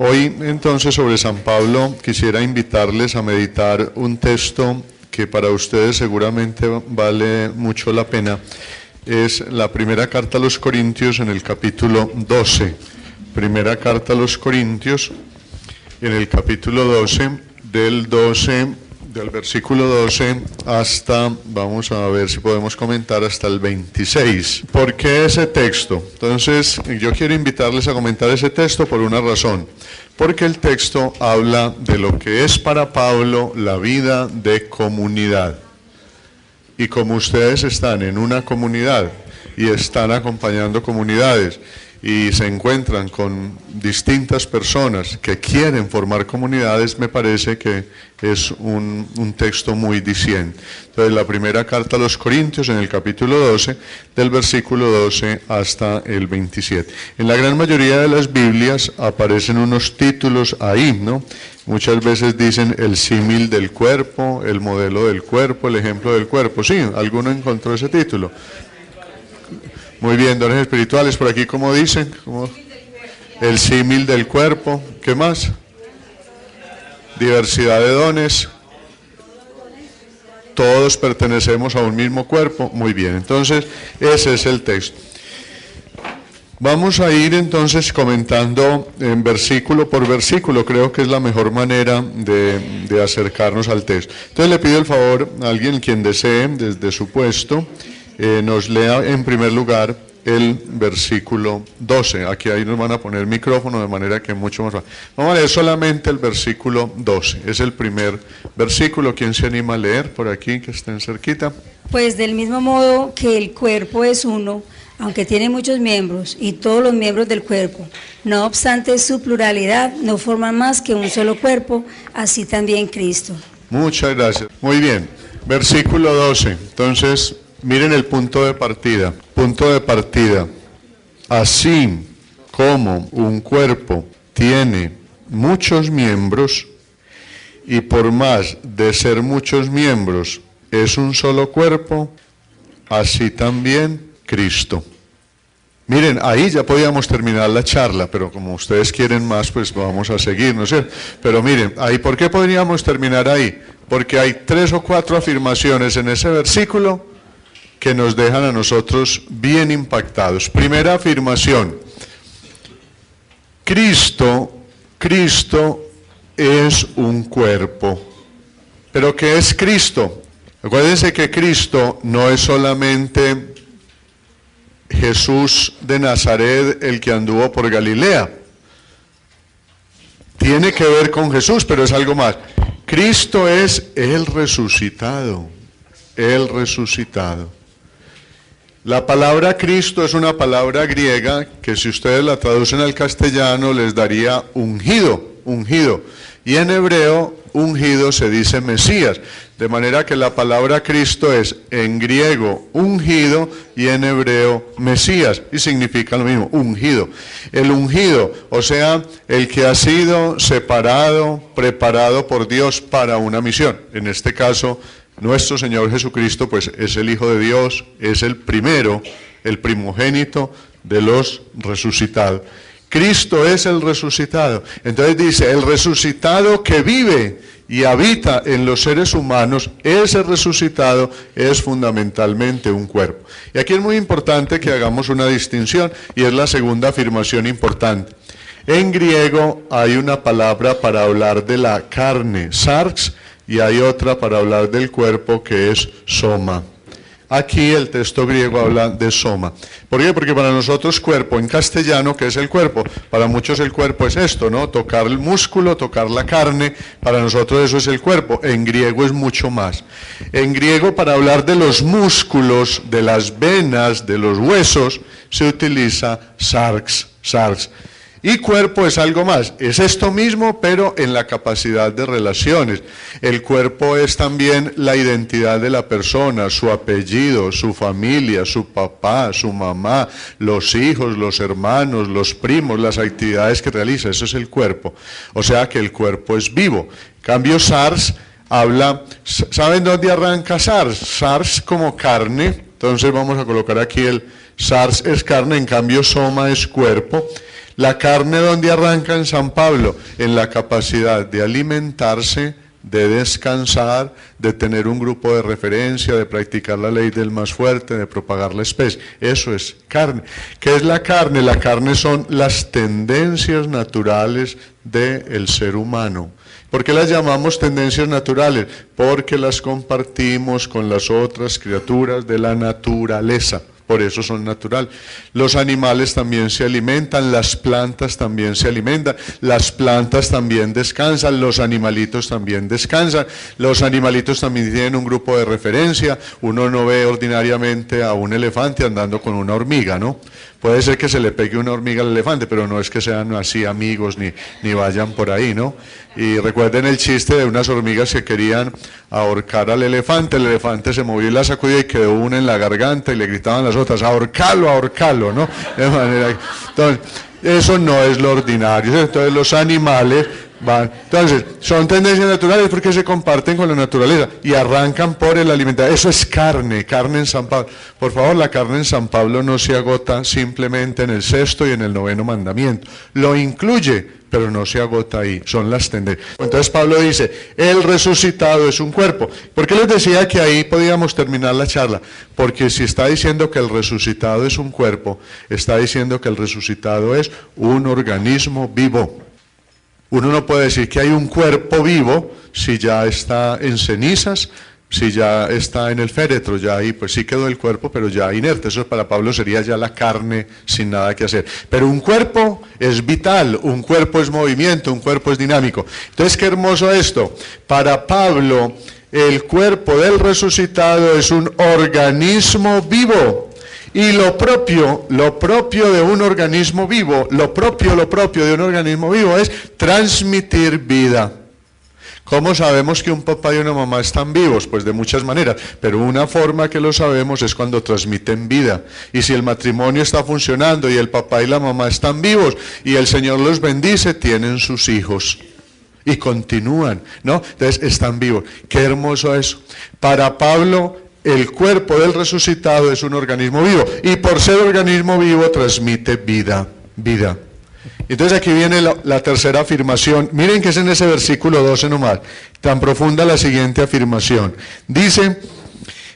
Hoy entonces sobre San Pablo quisiera invitarles a meditar un texto que para ustedes seguramente vale mucho la pena. Es la primera carta a los Corintios en el capítulo 12. Primera carta a los Corintios en el capítulo 12, del versículo 12 hasta, vamos a ver si podemos comentar, hasta el 26. ¿Por qué ese texto? Entonces, yo quiero invitarles a comentar ese texto por una razón. Porque el texto habla de lo que es para Pablo la vida de comunidad. Y como ustedes están en una comunidad y están acompañando comunidades y se encuentran con distintas personas que quieren formar comunidades, me parece que es un texto muy diciente. Entonces, la primera carta a los Corintios, en el capítulo 12, del versículo 12 hasta el 27. En la gran mayoría de las Biblias aparecen unos títulos ahí, ¿no? Muchas veces dicen el símil del cuerpo, el modelo del cuerpo, el ejemplo del cuerpo. Sí, ¿alguno encontró ese título? Muy bien, dones espirituales, por aquí, ¿cómo dicen? ¿Cómo? El símil del cuerpo. ¿Qué más? Diversidad de dones. Todos pertenecemos a un mismo cuerpo. Muy bien, entonces ese es el texto. Vamos a ir entonces comentando en versículo por versículo. Creo que es la mejor manera de acercarnos al texto. Entonces le pido el favor a alguien quien desee, desde su puesto, nos lea en primer lugar el versículo 12. Aquí ahí nos van a poner micrófono de manera que mucho más fácil. Vamos a leer solamente el versículo 12. Es el primer versículo. ¿Quién se anima a leer por aquí, que estén cerquita? Pues del mismo modo que el cuerpo es uno, aunque tiene muchos miembros, y todos los miembros del cuerpo, no obstante su pluralidad, no forman más que un solo cuerpo, así también Cristo. Muchas gracias. Muy bien. Versículo 12. Entonces, miren el punto de partida. Punto de partida. Así como un cuerpo tiene muchos miembros, y por más de ser muchos miembros es un solo cuerpo, así también Cristo. Miren, ahí ya podíamos terminar la charla, pero como ustedes quieren más, pues vamos a seguir, ¿no es cierto? Pero miren, ahí, ¿por qué podríamos terminar ahí? Porque hay 3 o 4 afirmaciones en ese versículo que nos dejan a nosotros bien impactados. Primera afirmación: Cristo es un cuerpo. ¿Pero qué es Cristo? Acuérdense que Cristo no es solamente Jesús de Nazaret, el que anduvo por Galilea. Tiene que ver con Jesús, pero es algo más. Cristo es el resucitado. El resucitado. La palabra Cristo es una palabra griega que, si ustedes la traducen al castellano, les daría ungido, ungido. Y en hebreo, ungido se dice Mesías. De manera que la palabra Cristo es en griego ungido y en hebreo Mesías. Y significa lo mismo, ungido. El ungido, o sea, el que ha sido separado, preparado por Dios para una misión. En este caso, nuestro Señor Jesucristo, pues es el Hijo de Dios, es el primero, el primogénito de los resucitados. Cristo es el resucitado. Entonces dice, el resucitado que vive y habita en los seres humanos, ese resucitado es fundamentalmente un cuerpo. Y aquí es muy importante que hagamos una distinción, y es la segunda afirmación importante. En griego hay una palabra para hablar de la carne, sarx, y hay otra para hablar del cuerpo, que es soma. Aquí el texto griego habla de soma. ¿Por qué? Porque para nosotros cuerpo en castellano, ¿qué es el cuerpo? Para muchos el cuerpo es esto, ¿no? Tocar el músculo, tocar la carne, para nosotros eso es el cuerpo. En griego es mucho más. En griego, para hablar de los músculos, de las venas, de los huesos, se utiliza sarx, sarx. Y cuerpo es algo más, es esto mismo, pero en la capacidad de relaciones. El cuerpo es también la identidad de la persona, su apellido, su familia, su papá, su mamá, los hijos, los hermanos, los primos, las actividades que realiza. Eso es el cuerpo. O sea que el cuerpo es vivo. En cambio, SARS habla, ¿saben dónde arranca SARS? SARS como carne, entonces vamos a colocar aquí el SARS es carne, en cambio soma es cuerpo. La carne, ¿dónde arranca en San Pablo? En la capacidad de alimentarse, de descansar, de tener un grupo de referencia, de practicar la ley del más fuerte, de propagar la especie. Eso es carne. ¿Qué es la carne? La carne son las tendencias naturales del ser humano. ¿Por qué las llamamos tendencias naturales? Porque las compartimos con las otras criaturas de la naturaleza. Por eso son naturales. Los animales también se alimentan, las plantas también se alimentan, las plantas también descansan, los animalitos también descansan, los animalitos también tienen un grupo de referencia. Uno no ve ordinariamente a un elefante andando con una hormiga, ¿no? Puede ser que se le pegue una hormiga al elefante, pero no es que sean así amigos ni vayan por ahí, ¿no? Y recuerden el chiste de unas hormigas que querían ahorcar al elefante. El elefante se movió y la sacudió y quedó una en la garganta y le gritaban las otras, ahorcalo, ahorcalo, ¿no? De manera, entonces, eso no es lo ordinario. Entonces los animales van. Entonces, son tendencias naturales porque se comparten con la naturaleza y arrancan por el alimento. Eso es carne, carne en San Pablo. Por favor, la carne en San Pablo no se agota simplemente en el 6º y en el 9º mandamiento. Lo incluye, pero no se agota ahí. Son las tendencias. Entonces Pablo dice, el resucitado es un cuerpo. ¿Por qué les decía que ahí podíamos terminar la charla? Porque si está diciendo que el resucitado es un cuerpo, está diciendo que el resucitado es un organismo vivo. Uno no puede decir que hay un cuerpo vivo si ya está en cenizas, si ya está en el féretro, ya ahí pues sí quedó el cuerpo, pero ya inerte. Eso para Pablo sería ya la carne sin nada que hacer. Pero un cuerpo es vital, un cuerpo es movimiento, un cuerpo es dinámico. Entonces, qué hermoso esto. Para Pablo, el cuerpo del resucitado es un organismo vivo. Y lo propio de un organismo vivo, lo propio de un organismo vivo es transmitir vida. ¿Cómo sabemos que un papá y una mamá están vivos? Pues de muchas maneras, pero una forma que lo sabemos es cuando transmiten vida. Y si el matrimonio está funcionando y el papá y la mamá están vivos y el Señor los bendice, tienen sus hijos. Y continúan, ¿no? Entonces están vivos. Qué hermoso eso. Para Pablo, el cuerpo del resucitado es un organismo vivo y por ser organismo vivo transmite vida. Entonces aquí viene la tercera afirmación. Miren que es en ese versículo 12 nomás, tan profunda la siguiente afirmación. Dice,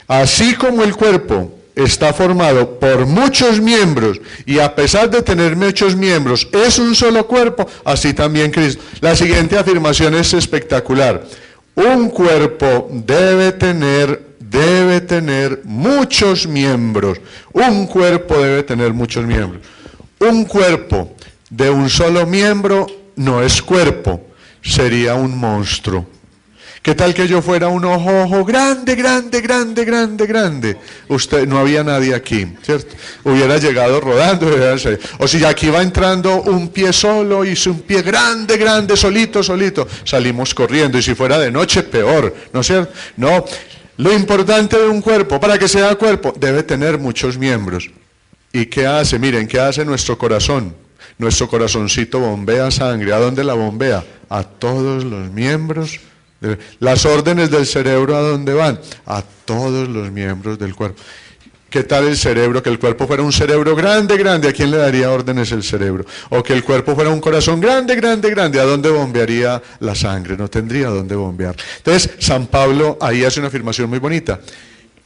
así como el cuerpo está formado por muchos miembros y a pesar de tener muchos miembros es un solo cuerpo, así también Cristo. La siguiente afirmación es espectacular. Un cuerpo debe tener muchos miembros. Un cuerpo debe tener muchos miembros. Un cuerpo de un solo miembro no es cuerpo, sería un monstruo. ¿Qué tal que yo fuera un ojo grande? Usted, no había nadie aquí, ¿cierto? Hubiera llegado rodando. O si aquí va entrando un pie solo y un pie grande, solito, salimos corriendo. Y si fuera de noche, peor, ¿no es cierto? No. Lo importante de un cuerpo, para que sea cuerpo, debe tener muchos miembros. ¿Y qué hace? Miren, ¿qué hace nuestro corazón? Nuestro corazoncito bombea sangre. ¿A dónde la bombea? A todos los miembros. Las órdenes del cerebro, ¿a dónde van? A todos los miembros del cuerpo. ¿Qué tal el cerebro? Que el cuerpo fuera un cerebro grande, ¿a quién le daría órdenes el cerebro? O que el cuerpo fuera un corazón grande, ¿a dónde bombearía la sangre? No tendría a dónde bombear. Entonces, San Pablo ahí hace una afirmación muy bonita.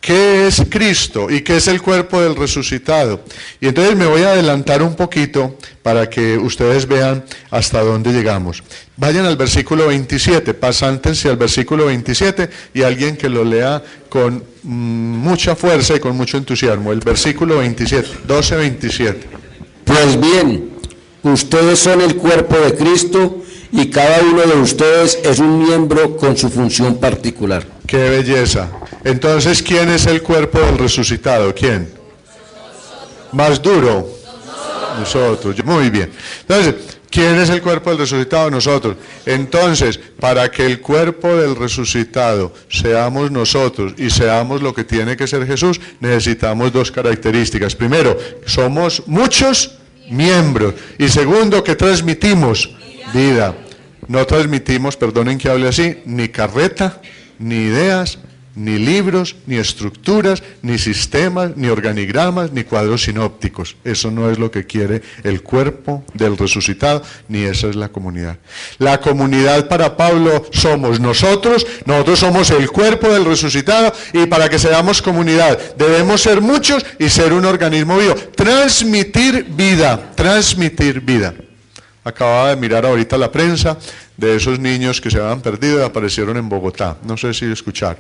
¿Qué es Cristo y qué es el cuerpo del resucitado? Y entonces me voy a adelantar un poquito para que ustedes vean hasta dónde llegamos. Vayan al versículo 27, pasántense al versículo 27 y alguien que lo lea con mucha fuerza y con mucho entusiasmo. El versículo 27, 12-27. Pues bien, ustedes son el cuerpo de Cristo y cada uno de ustedes es un miembro con su función particular. ¡Qué belleza! Entonces, ¿quién es el cuerpo del resucitado? ¿Quién? Más duro. Nosotros. Muy bien. Entonces, ¿quién es el cuerpo del resucitado? Nosotros. Entonces, para que el cuerpo del resucitado seamos nosotros y seamos lo que tiene que ser Jesús, necesitamos dos características. Primero, somos muchos miembros. Y segundo, que transmitimos vida. No transmitimos, perdonen que hable así, ni carreta, ni ideas, ni libros, ni estructuras, ni sistemas, ni organigramas, ni cuadros sinópticos. Eso no es lo que quiere el cuerpo del resucitado, ni esa es la comunidad. La comunidad para Pablo somos nosotros somos el cuerpo del resucitado, y para que seamos comunidad debemos ser muchos y ser un organismo vivo. Transmitir vida, transmitir vida. Acababa de mirar ahorita la prensa de esos niños que se habían perdido y aparecieron en Bogotá. No sé si escuchar.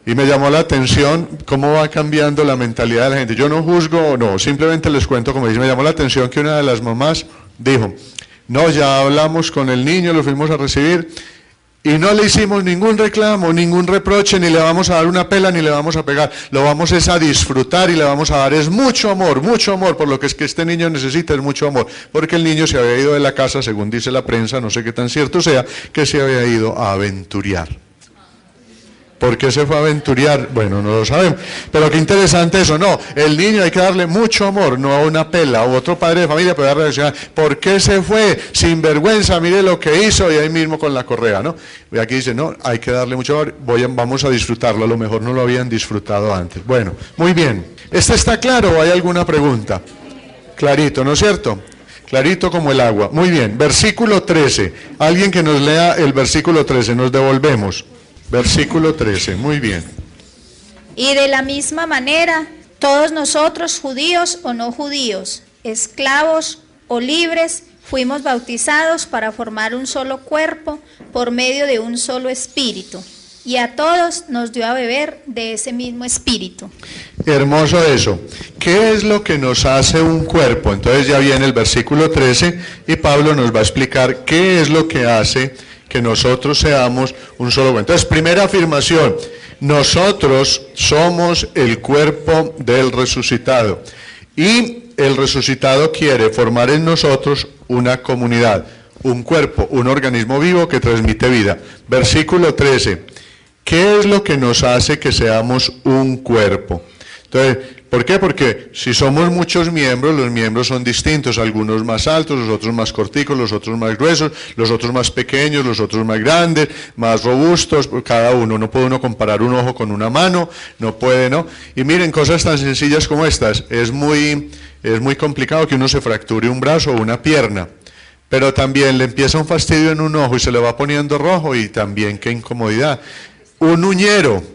Y me llamó la atención cómo va cambiando la mentalidad de la gente. Yo no juzgo, no, simplemente les cuento como dice. Me llamó la atención que una de las mamás dijo, no, ya hablamos con el niño, lo fuimos a recibir y no le hicimos ningún reclamo, ningún reproche, ni le vamos a dar una pela, ni le vamos a pegar. Lo vamos es a disfrutar y le vamos a dar es mucho amor, por lo que es que este niño necesita es mucho amor. Porque el niño se había ido de la casa, según dice la prensa, no sé qué tan cierto sea, que se había ido a aventuriar. ¿Por qué se fue a aventuriar? Bueno, no lo sabemos. Pero qué interesante eso. No, el niño hay que darle mucho amor, no a una pela. O otro padre de familia puede reaccionar. ¿Por qué se fue? Sin vergüenza, mire lo que hizo, y ahí mismo con la correa, ¿no? Y aquí dice, no, hay que darle mucho amor, vamos a disfrutarlo. A lo mejor no lo habían disfrutado antes. Bueno, muy bien. ¿Este está claro o hay alguna pregunta? Clarito, ¿no es cierto? Clarito como el agua. Muy bien. Versículo 13. Alguien que nos lea el versículo 13. Nos devolvemos. Versículo 13, muy bien. Y de la misma manera, todos nosotros, judíos o no judíos, esclavos o libres, fuimos bautizados para formar un solo cuerpo por medio de un solo espíritu. Y a todos nos dio a beber de ese mismo espíritu. Hermoso eso. ¿Qué es lo que nos hace un cuerpo? Entonces ya viene el versículo 13 y Pablo nos va a explicar qué es lo que hace que nosotros seamos un solo cuerpo. Entonces, primera afirmación, nosotros somos el cuerpo del resucitado. Y el resucitado quiere formar en nosotros una comunidad, un cuerpo, un organismo vivo que transmite vida. Versículo 13, ¿qué es lo que nos hace que seamos un cuerpo? Entonces, ¿por qué? Porque si somos muchos miembros, los miembros son distintos, algunos más altos, los otros más corticos, los otros más gruesos, los otros más pequeños, los otros más grandes, más robustos, cada uno. No puede uno comparar un ojo con una mano, no puede, ¿no? Y miren, cosas tan sencillas como estas, es muy complicado que uno se fracture un brazo o una pierna, pero también le empieza un fastidio en un ojo y se le va poniendo rojo, y también qué incomodidad. Un uñero.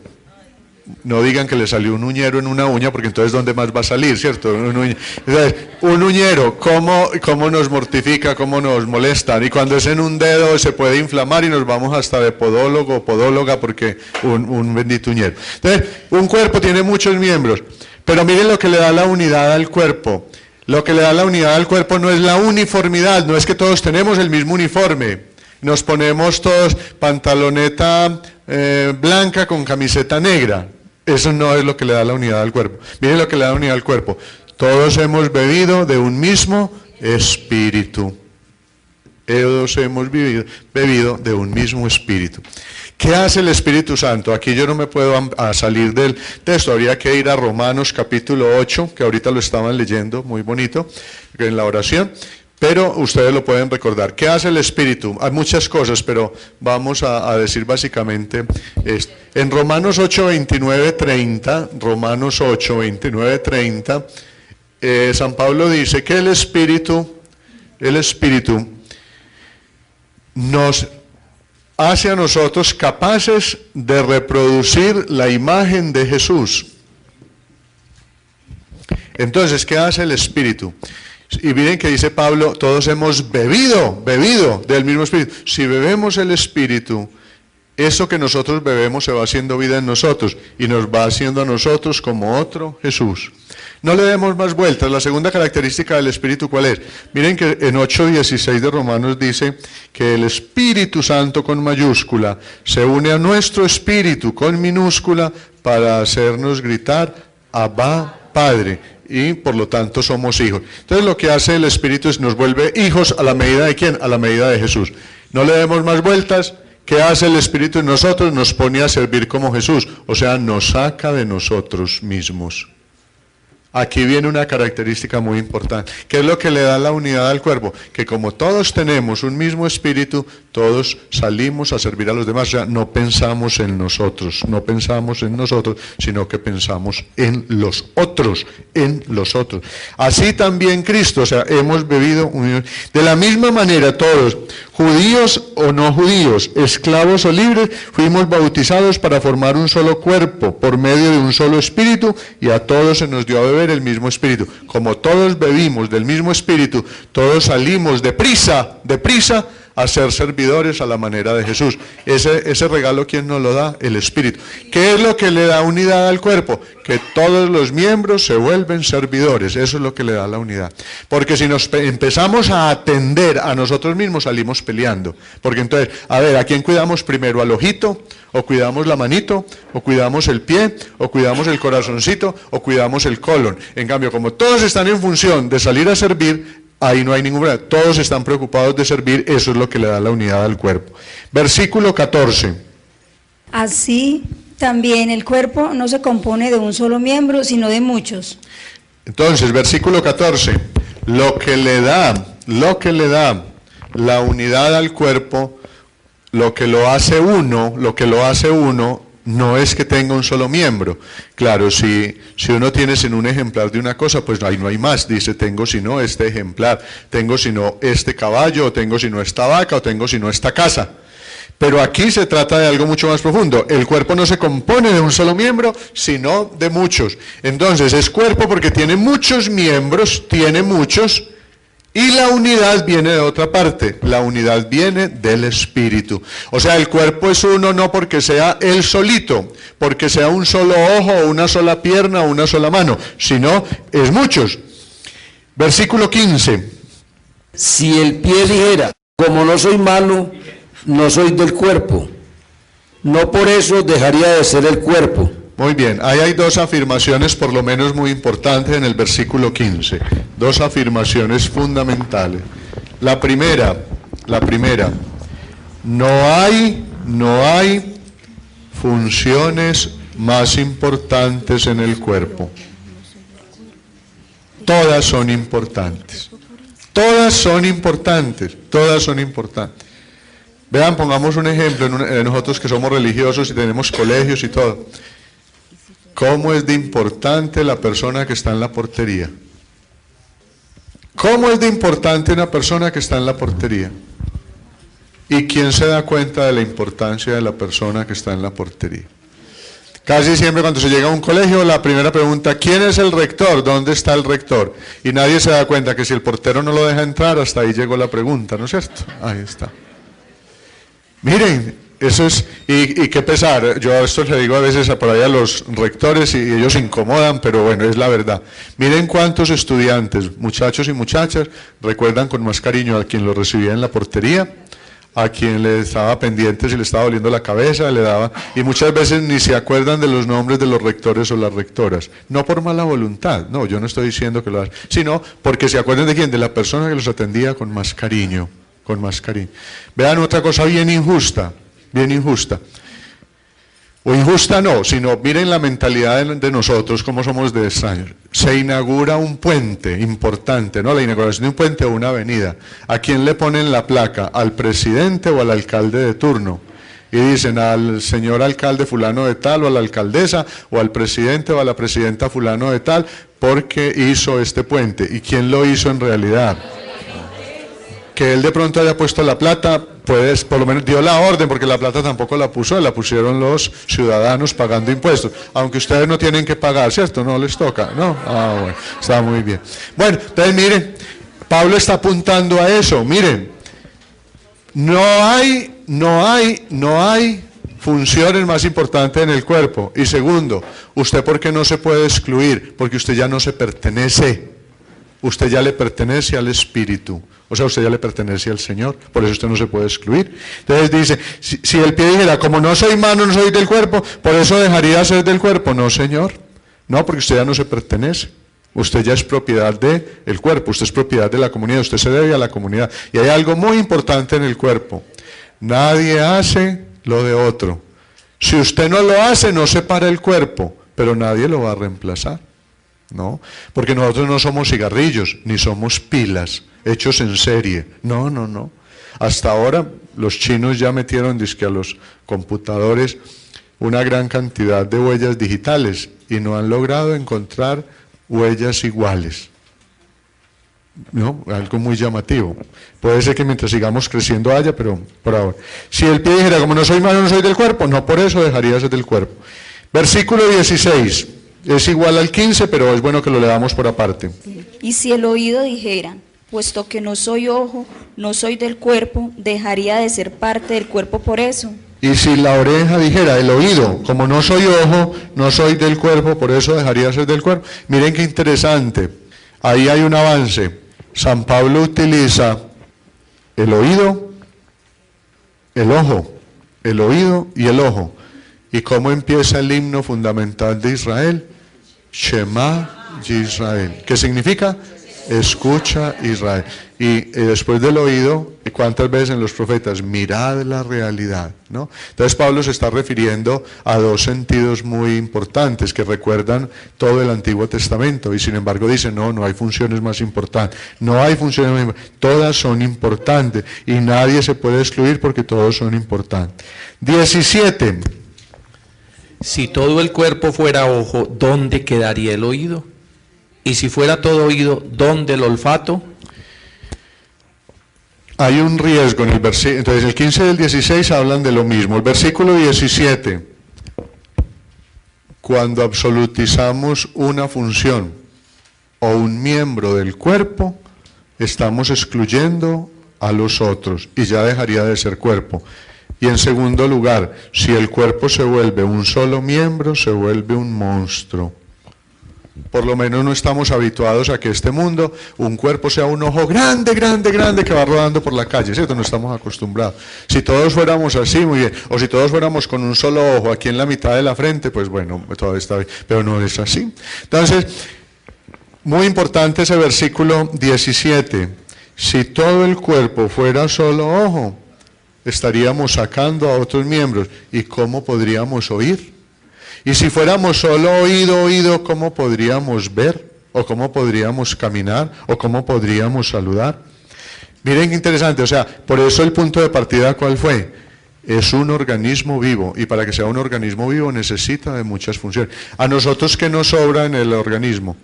No digan que le salió un uñero en una uña, porque entonces ¿dónde más va a salir, cierto? Entonces, un uñero, ¿cómo nos mortifica, cómo nos molesta? Y cuando es en un dedo se puede inflamar y nos vamos hasta de podólogo o podóloga porque un bendito uñero. Entonces, un cuerpo tiene muchos miembros, pero miren lo que le da la unidad al cuerpo. Lo que le da la unidad al cuerpo no es la uniformidad, no es que todos tenemos el mismo uniforme. Nos ponemos todos pantaloneta blanca con camiseta negra. Eso no es lo que le da la unidad al cuerpo. Miren lo que le da la unidad al cuerpo. Todos hemos bebido de un mismo espíritu. Todos hemos bebido de un mismo espíritu. ¿Qué hace el Espíritu Santo? Aquí yo no me puedo salir del texto. Habría que ir a Romanos capítulo 8, que ahorita lo estaban leyendo, muy bonito, en la oración. Pero ustedes lo pueden recordar. ¿Qué hace el Espíritu? Hay muchas cosas, pero vamos a decir básicamente esto. En Romanos 8, 29, 30, Romanos 8, 29, 30, San Pablo dice que el Espíritu nos hace a nosotros capaces de reproducir la imagen de Jesús. Entonces, ¿qué hace el Espíritu? Y miren que dice Pablo, todos hemos bebido del mismo Espíritu. Si bebemos el Espíritu, eso que nosotros bebemos se va haciendo vida en nosotros y nos va haciendo a nosotros como otro Jesús. No le demos más vueltas. La segunda característica del Espíritu, ¿cuál es? Miren que en 8:16 de Romanos dice que el Espíritu Santo con mayúscula se une a nuestro espíritu con minúscula para hacernos gritar, Abba, Padre. Y por lo tanto somos hijos. Entonces lo que hace el Espíritu es nos vuelve hijos a la medida de ¿quién? A la medida de Jesús. No le demos más vueltas. ¿Qué hace el Espíritu en nosotros? Nos pone a servir como Jesús. O sea, nos saca de nosotros mismos. Aquí viene una característica muy importante. ¿Qué es lo que le da la unidad al cuerpo? Que como todos tenemos un mismo espíritu, todos salimos a servir a los demás. O sea, no pensamos en nosotros, sino que pensamos en los otros, Así también Cristo, o sea, hemos bebido unión. De la misma manera todos, judíos o no judíos, esclavos o libres, fuimos bautizados para formar un solo cuerpo, por medio de un solo espíritu, y a todos se nos dio a beber el mismo espíritu. Como todos bebimos del mismo espíritu, todos salimos deprisa a ser servidores a la manera de Jesús. Ese regalo, ¿quién nos lo da? El Espíritu. ¿Qué es lo que le da unidad al cuerpo? Que todos los miembros se vuelven servidores. Eso es lo que le da la unidad. Porque si nos empezamos a atender a nosotros mismos, salimos peleando. Porque entonces, a ver, ¿a quién cuidamos primero? ¿Al ojito? ¿O cuidamos la manito? ¿O cuidamos el pie? ¿O cuidamos el corazoncito? ¿O cuidamos el colon? En cambio, como todos están en función de salir a servir, ahí no hay ningún problema. Todos están preocupados de servir, eso es lo que le da la unidad al cuerpo. Versículo 14. Así también el cuerpo no se compone de un solo miembro, sino de muchos. Entonces, versículo 14. Lo que le da la unidad al cuerpo, lo que lo hace uno, no es que tenga un solo miembro. Claro, si uno tiene sin un ejemplar de una cosa, pues ahí no hay más. Dice, tengo sino este ejemplar, tengo sino este caballo, o tengo sino esta vaca, o tengo sino esta casa. Pero aquí se trata de algo mucho más profundo. El cuerpo no se compone de un solo miembro, sino de muchos. Entonces es cuerpo porque tiene muchos miembros, y la unidad viene de otra parte, la unidad viene del Espíritu. O sea, el cuerpo es uno no porque sea él solito, porque sea un solo ojo, o una sola pierna, o una sola mano, sino es muchos. Versículo 15. Si el pie dijera, como no soy mano, no soy del cuerpo, no por eso dejaría de ser el cuerpo. Muy bien, ahí hay dos afirmaciones por lo menos muy importantes en el versículo 15, dos afirmaciones fundamentales. La primera, no hay funciones más importantes en el cuerpo. Todas son importantes. Vean, pongamos un ejemplo, nosotros que somos religiosos y tenemos colegios y todo. ¿Cómo es de importante la persona que está en la portería? ¿Cómo es de importante una persona que está en la portería? ¿Y quién se da cuenta de la importancia de la persona que está en la portería? Casi siempre cuando se llega a un colegio, la primera pregunta, ¿quién es el rector? ¿Dónde está el rector? Y nadie se da cuenta que si el portero no lo deja entrar, hasta ahí llegó la pregunta, ¿no es cierto? Ahí está. Miren, eso es, y qué pesar, yo esto le digo a veces por ahí a los rectores y ellos se incomodan, pero bueno, es la verdad. Miren cuántos estudiantes, muchachos y muchachas, recuerdan con más cariño a quien lo recibía en la portería, a quien le estaba pendiente si le estaba doliendo la cabeza, le daba, y muchas veces ni se acuerdan de los nombres de los rectores o las rectoras, no por mala voluntad, no, yo no estoy diciendo que lo hagan, sino porque se acuerdan de quién, de la persona que los atendía con más cariño. Vean otra cosa bien injusta, o injusta no, sino miren la mentalidad de nosotros, cómo somos de extraños. Se inaugura un puente importante, ¿no? La inauguración de un puente o una avenida. ¿A quién le ponen la placa? ¿Al presidente o al alcalde de turno? Y dicen al señor alcalde fulano de tal, o a la alcaldesa, o al presidente o a la presidenta fulano de tal, porque hizo este puente. ¿Y quién lo hizo en realidad? Que él de pronto haya puesto la plata, pues por lo menos dio la orden, porque la plata tampoco la puso, la pusieron los ciudadanos pagando impuestos, aunque ustedes no tienen que pagar, ¿cierto? No les toca, ¿no? Ah, bueno, está muy bien. Bueno, entonces miren, Pablo está apuntando a eso, miren, no hay funciones más importantes en el cuerpo. Y segundo, ¿usted por qué no se puede excluir? Porque usted ya no se pertenece. Usted ya le pertenece al Espíritu, o sea, usted ya le pertenece al Señor, por eso usted no se puede excluir. Entonces dice, si el pie dijera, como no soy mano, no soy del cuerpo, por eso dejaría de ser del cuerpo. No, Señor, no, porque usted ya no se pertenece. Usted ya es propiedad del cuerpo, usted es propiedad de la comunidad, usted se debe a la comunidad. Y hay algo muy importante en el cuerpo, nadie hace lo de otro. Si usted no lo hace, no separa el cuerpo, pero nadie lo va a reemplazar. ¿no? Porque nosotros no somos cigarrillos, ni somos pilas hechos en serie. No, no, no. Hasta ahora los chinos ya metieron dizque a los computadores una gran cantidad de huellas digitales y no han logrado encontrar huellas iguales. ¿No? Algo muy llamativo. Puede ser que mientras sigamos creciendo haya, pero por ahora. Si el pie dijera, como no soy malo, no soy del cuerpo, no por eso dejaría de ser del cuerpo. Versículo 16. Es igual al 15, pero es bueno que lo leamos por aparte. Y si el oído dijera, puesto que no soy ojo, no soy del cuerpo, dejaría de ser parte del cuerpo por eso. Y si la oreja dijera, el oído, como no soy ojo, no soy del cuerpo, por eso dejaría de ser del cuerpo. Miren qué interesante. Ahí hay un avance. San Pablo utiliza el oído, el ojo, el oído y el ojo. ¿Y cómo empieza el himno fundamental de Israel? Shema Yisrael. ¿Qué significa? Escucha Israel. Y después del oído, ¿cuántas veces en los profetas? Mirad la realidad, ¿no? Entonces Pablo se está refiriendo a dos sentidos muy importantes que recuerdan todo el Antiguo Testamento y sin embargo dice, no hay funciones más importantes, no hay funciones más importantes, todas son importantes y nadie se puede excluir porque todos son importantes. 17. Si todo el cuerpo fuera ojo, ¿dónde quedaría el oído? Y si fuera todo oído, ¿dónde el olfato? Hay un riesgo en el versículo, entonces el 15 y el 16 hablan de lo mismo. El versículo 17, cuando absolutizamos una función o un miembro del cuerpo, estamos excluyendo a los otros y ya dejaría de ser cuerpo. Y en segundo lugar, si el cuerpo se vuelve un solo miembro, se vuelve un monstruo. Por lo menos no estamos habituados a que este mundo, un cuerpo sea un ojo grande, grande, grande que va rodando por la calle, ¿cierto? No estamos acostumbrados. Si todos fuéramos así, muy bien. O si todos fuéramos con un solo ojo aquí en la mitad de la frente, pues bueno, todo está bien. Pero no es así. Entonces, muy importante ese versículo 17. Si todo el cuerpo fuera solo ojo, estaríamos sacando a otros miembros. ¿Y cómo podríamos oír? Y si fuéramos solo oído, ¿cómo podríamos ver? ¿O cómo podríamos caminar? ¿O cómo podríamos saludar? Miren qué interesante, o sea, por eso el punto de partida, ¿cuál fue? Es un organismo vivo, y para que sea un organismo vivo necesita de muchas funciones. A nosotros, ¿qué nos sobra en el organismo?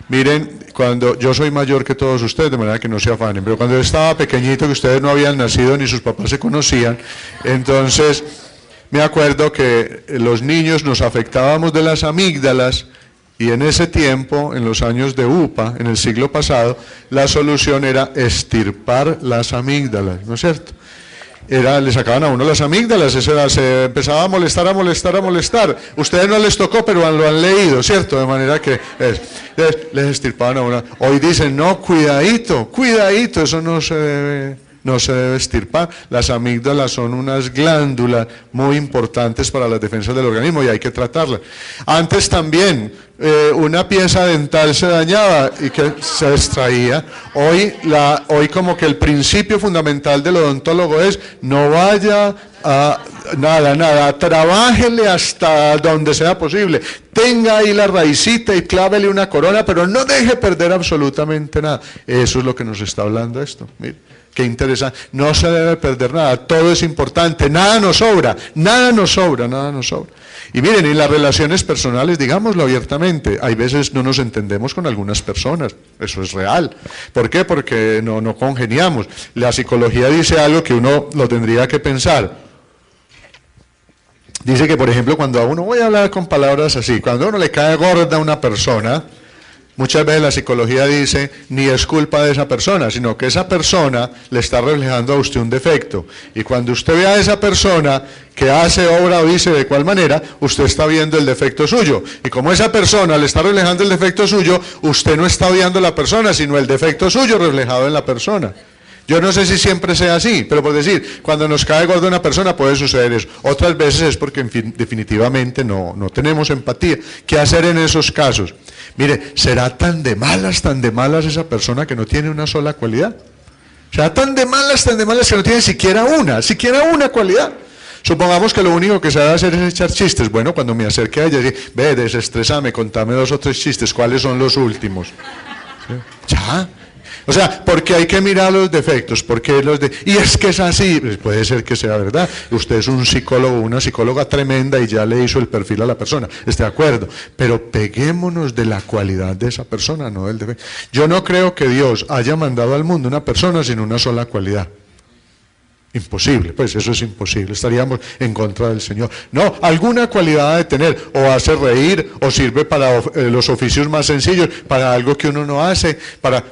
Miren, cuando yo soy mayor que todos ustedes, de manera que no se afanen, pero cuando yo estaba pequeñito, que ustedes no habían nacido ni sus papás se conocían, entonces me acuerdo que los niños nos afectábamos de las amígdalas y en ese tiempo, en los años de UPA, en el siglo pasado, la solución era extirpar las amígdalas, ¿no es cierto? Le sacaban a uno las amígdalas, se empezaba a molestar. Ustedes no les tocó, pero lo han leído, ¿cierto? De manera que les extirpaban a uno. Hoy dicen, no, cuidadito, eso no se debe extirpar. Las amígdalas son unas glándulas muy importantes para las defensas del organismo y hay que tratarlas. Antes también una pieza dental se dañaba y que se extraía. Hoy como que el principio fundamental del odontólogo es no vaya a nada, trabájele hasta donde sea posible, tenga ahí la raicita y clávele una corona, pero no deje perder absolutamente nada. Eso es lo que nos está hablando esto, mire. Qué interesante, no se debe perder nada, todo es importante, nada nos sobra. Y miren, en las relaciones personales, digámoslo abiertamente, hay veces no nos entendemos con algunas personas, eso es real. ¿Por qué? Porque no congeniamos. La psicología dice algo que uno lo tendría que pensar. Dice que, por ejemplo, cuando a uno, voy a hablar con palabras así, cuando a uno le cae gorda a una persona, muchas veces la psicología dice, ni es culpa de esa persona, sino que esa persona le está reflejando a usted un defecto. Y cuando usted ve a esa persona que hace, obra o dice de cuál manera, usted está viendo el defecto suyo. Y como esa persona le está reflejando el defecto suyo, usted no está odiando a la persona, sino el defecto suyo reflejado en la persona. Yo no sé si siempre sea así, pero por decir, cuando nos cae gorda una persona puede suceder eso. Otras veces es porque definitivamente no tenemos empatía. ¿Qué hacer en esos casos? Mire, ¿será tan de malas esa persona que no tiene una sola cualidad? ¿Será tan de malas que no tiene siquiera una cualidad? Supongamos que lo único que se debe hacer es echar chistes. Bueno, cuando me acerque a ella, dice, ve, desestresame, contame 2 o 3 chistes, ¿cuáles son los últimos? ¿Sí? Ya. O sea, porque hay que mirar los defectos, porque y es que es así, pues puede ser que sea verdad. Usted es un psicólogo, una psicóloga tremenda y ya le hizo el perfil a la persona, estoy de acuerdo, pero peguémonos de la cualidad de esa persona, no del defecto. Yo no creo que Dios haya mandado al mundo una persona sin una sola cualidad. Imposible, pues eso es imposible, estaríamos en contra del Señor. No, alguna cualidad ha de tener, o hace reír, o sirve para los oficios más sencillos, para algo que uno no hace,